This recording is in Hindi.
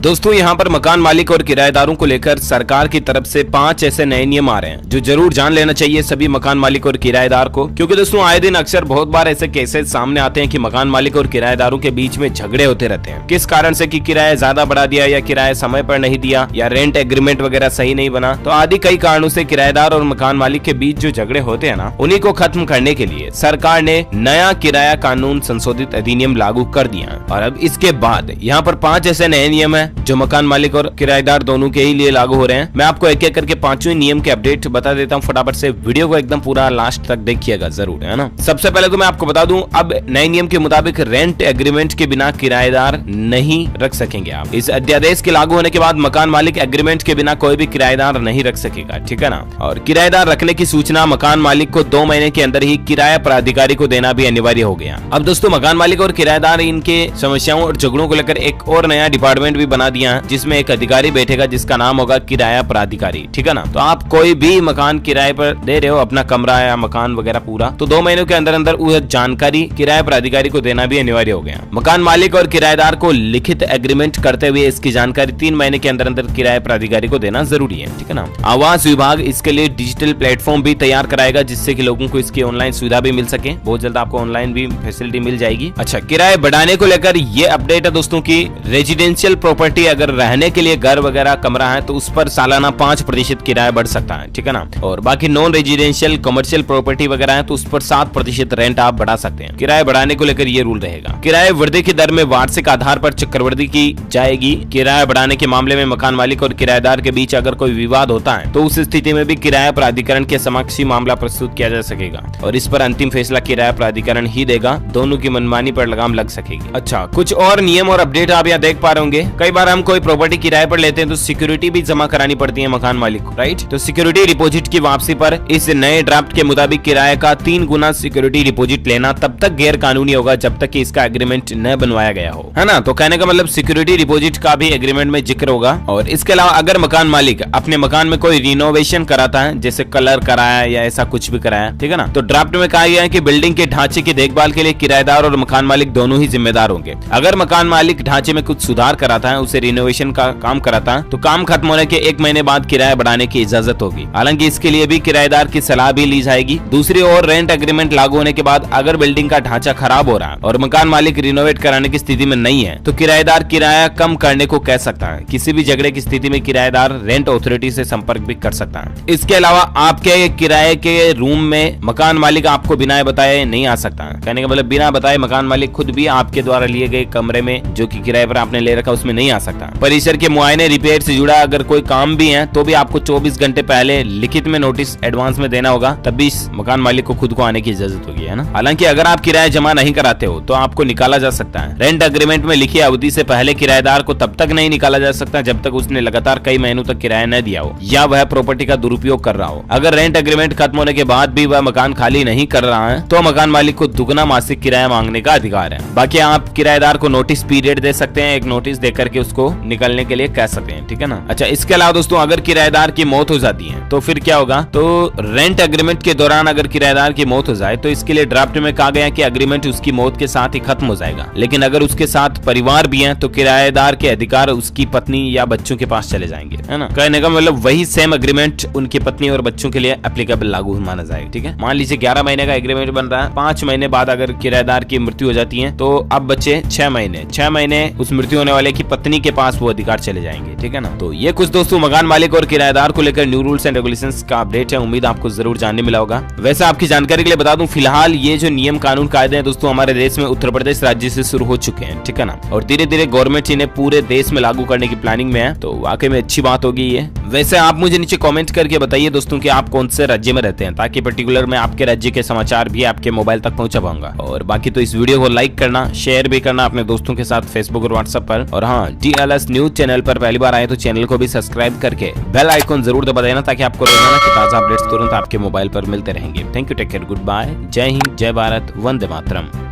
दोस्तों यहाँ पर मकान मालिक और किराएदारों को लेकर सरकार की तरफ से 5 ऐसे नए नियम आ रहे हैं जो जरूर जान लेना चाहिए सभी मकान मालिक और किराएदार को, क्योंकि दोस्तों आए दिन अक्सर बहुत बार ऐसे केसेस सामने आते हैं कि मकान मालिक और किराएदारों के बीच में झगड़े होते रहते हैं। किस कारण से कि किराया ज्यादा बढ़ा दिया या किराया समय पर नहीं दिया या रेंट एग्रीमेंट वगैरह सही नहीं बना, तो आदि कई कारणों से किराएदार और मकान मालिक के बीच जो झगड़े होते हैं ना, उन्हीं को खत्म करने के लिए सरकार ने नया किराया कानून संशोधित अधिनियम लागू कर दिया। और अब इसके बाद यहाँ पर 5 ऐसे नए नियम है जो मकान मालिक और किराएदार दोनों के ही लिए लागू हो रहे हैं। मैं आपको एक एक करके 5वें नियम के अपडेट बता देता हूँ। फटाफट से वीडियो को एकदम पूरा लास्ट तक देखिएगा जरूर, है ना। सबसे पहले तो मैं आपको बता दूं, अब नए नियम के मुताबिक रेंट एग्रीमेंट के बिना किराएदार नहीं रख सकेंगे आप। इस अध्यादेश के लागू होने के बाद मकान मालिक एग्रीमेंट के बिना कोई भी किराएदार नहीं रख सकेगा, ठीक है ना। और किराएदार रखने की सूचना मकान मालिक को 2 महीने के अंदर ही किराया प्राधिकारी को देना भी अनिवार्य हो गया। अब दोस्तों मकान मालिक और किराएदार इनके समस्याओं और झगड़ों को लेकर एक और नया डिपार्टमेंट भी बना दिया है, जिसमें एक अधिकारी बैठेगा जिसका नाम होगा किराया प्राधिकारी, ठीक है ना। तो आप कोई भी मकान किराए पर दे रहे हो, अपना कमरा या मकान वगैरह पूरा, तो 2 महीनों के अंदर अंदर वह जानकारी किराया प्राधिकारी को देना भी अनिवार्य हो गया। मकान मालिक और किराएदार को लिखित एग्रीमेंट करते हुए इसकी जानकारी 3 महीने के अंदर अंदर किराया प्राधिकारी को देना जरूरी है, ठीक है ना। आवास विभाग इसके लिए डिजिटल प्लेटफॉर्म भी तैयार कराएगा जिससे कि लोगों को इसकी ऑनलाइन सुविधा भी मिल सके। बहुत जल्द आपको ऑनलाइन भी फैसिलिटी मिल जाएगी। अच्छा, किराए बढ़ाने को लेकर ये अपडेट है दोस्तों की रेजिडेंशियल प्रॉपर्टी अगर रहने के लिए घर वगैरह कमरा है तो उस पर सालाना 5% किराया बढ़ सकता है, ठीक है ना। और बाकी नॉन रेजिडेंशियल कमर्शियल प्रॉपर्टी वगैरह है तो उस पर 7% रेंट आप बढ़ा सकते हैं। किराए बढ़ाने को लेकर ये रूल रहेगा। किराए वृद्धि की दर में वार्षिक आधार पर चक्रवृद्धि की जाएगी। किराया बढ़ाने के मामले में मकान मालिक और किराएदार के बीच अगर कोई विवाद होता है तो उस स्थिति में भी किराया प्राधिकरण के समक्ष ही मामला प्रस्तुत किया जा सकेगा और इस पर अंतिम फैसला किराया प्राधिकरण ही देगा। दोनों की मनमानी पर लगाम लग सकेगी। अच्छा, कुछ और नियम और अपडेट आप यहाँ देख पा रहे होंगे। कई बार हम कोई प्रॉपर्टी किराए पर लेते हैं तो सिक्योरिटी भी जमा करानी पड़ती है मकान मालिक को, राइट। तो सिक्योरिटी डिपॉजिट की वापसी पर इस नए ड्राफ्ट के मुताबिक किराए का 3 गुना सिक्योरिटी डिपॉजिट लेना तब तक गैर कानूनी होगा जब तक कि इसका एग्रीमेंट न बनवाया गया हो, है ना। तो कहने का मतलब सिक्योरिटी डिपॉजिट का भी एग्रीमेंट में जिक्र होगा। और इसके अलावा अगर मकान मालिक अपने मकान में कोई रिनोवेशन कराता है, जैसे कलर कराया या ऐसा कुछ भी कराया, ठीक है ना, तो ड्राफ्ट में कहा गया है कि बिल्डिंग के ढांचे की देखभाल के लिए किराएदार और मकान मालिक दोनों ही जिम्मेदार होंगे। अगर मकान मालिक ढांचे में कुछ सुधार कराता है, उसे रिनोवेशन का काम कराता है, तो काम खत्म होने के 1 महीने बाद किराया बढ़ाने की इजाजत होगी। हालांकि इसके लिए भी किराएदार की सलाह भी ली जाएगी। दूसरी ओर रेंट एग्रीमेंट लागू होने के बाद अगर बिल्डिंग का ढांचा खराब हो रहा है और मकान मालिक रिनोवेट कराने की स्थिति में नहीं है तो किराएदार किराया कम करने को कह सकता है। किसी भी झगड़े की स्थिति में किराएदार रेंट अथॉरिटी से संपर्क भी कर सकता है। इसके अलावा आपके किराए के रूम में मकान मालिक आपको बिना बताए नहीं आ सकता है। कहने का मतलब बिना बताए मकान मालिक खुद भी आपके द्वारा लिए गए कमरे में जो कि किराए पर आपने ले रखा उसमें नहीं आ सकता। परिसर के मुआयने रिपेयर से जुड़ा अगर कोई काम भी है तो भी आपको 24 घंटे पहले लिखित में नोटिस एडवांस में देना होगा, तब भी इस मकान मालिक को खुद को आने की इजाजत होगी, है ना। हालांकि अगर आप किराया जमा नहीं कराते हो तो आपको निकाला जा सकता है। रेंट एग्रीमेंट में लिखी अवधि से पहले किराएदार को तब तक नहीं निकाला जा सकता जब तक उसने लगातार कई महीनों तक किराया न दिया हो या वह प्रॉपर्टी का दुरुपयोग कर रहा हो। अगर रेंट एग्रीमेंट खत्म होने के बाद भी वह मकान खाली नहीं कर रहा है तो मकान मालिक को दुगना मासिक किराया मांगने का अधिकार है। बाकी आप किराएदार को नोटिस पीरियड दे सकते हैं, एक नोटिस देकर के उसको निकलने के लिए कह सकते हैं, ठीक है ना। अच्छा, इसके अलावा दोस्तों अगर किराएदार की मौत हो जाती है तो फिर क्या होगा। तो रेंट एग्रीमेंट के दौरान अगर किराएदार की मौत हो जाए तो इसके लिए ड्राफ्ट में कहा गया कि एग्रीमेंट उसकी मौत के साथ ही खत्म हो जाएगा। लेकिन अगर उसके साथ परिवार भी है तो किराएदार के अधिकार उसकी पत्नी या बच्चों के पास चले जाएंगे, है ना। कहने का मतलब वही सेम एग्रीमेंट उनकी पत्नी और बच्चों के लिए एप्लीकेबल लागू माना जाएगा, ठीक है। मान लीजिए 11 महीने का एग्रीमेंट बन रहा है, 5 महीने बाद अगर किराएदार की मृत्यु हो जाती है तो अब बचे 6 महीने। 6 महीने उस मृत्यु होने वाले की पत्नी के पास वो अधिकार चले जाएंगे, ठीक है ना। तो ये कुछ दोस्तों मकान मालिक और किराएदार को लेकर न्यू रूल्स एंड रेगुलेशंस का अपडेट है। उम्मीद आपको जरूर जानने मिला होगा। वैसे आपकी जानकारी के लिए बता दूं, फिलहाल ये जो नियम कानून कायदे हैं दोस्तों हमारे देश में उत्तर प्रदेश राज्य से शुरू हो चुके हैं, ठीक है ना। और धीरे धीरे गवर्नमेंट इन्हें पूरे देश में लागू करने की प्लानिंग में है, तो वाकई में अच्छी बात होगी ये। वैसे आप मुझे नीचे कमेंट करके बताइए दोस्तों कि आप कौन से राज्य में रहते हैं, ताकि पर्टिकुलर मैं आपके राज्य के समाचार भी आपके मोबाइल तक पहुंचा पाऊंगा। और बाकी तो इस वीडियो को लाइक करना, शेयर भी करना अपने दोस्तों के साथ फेसबुक और व्हाट्सएप पर। और हाँ, TLS न्यूज चैनल पर पहली बार आए तो चैनल को भी सब्सक्राइब करके बेल आइकॉन जरूर दबा देना ताकि आपको रोजाना के ताजा अपडेट्स तुरंत आपके मोबाइल पर मिलते रहेंगे। Thank you, take care, good bye, जय हिंद, जय भारत, वंदे मातरम।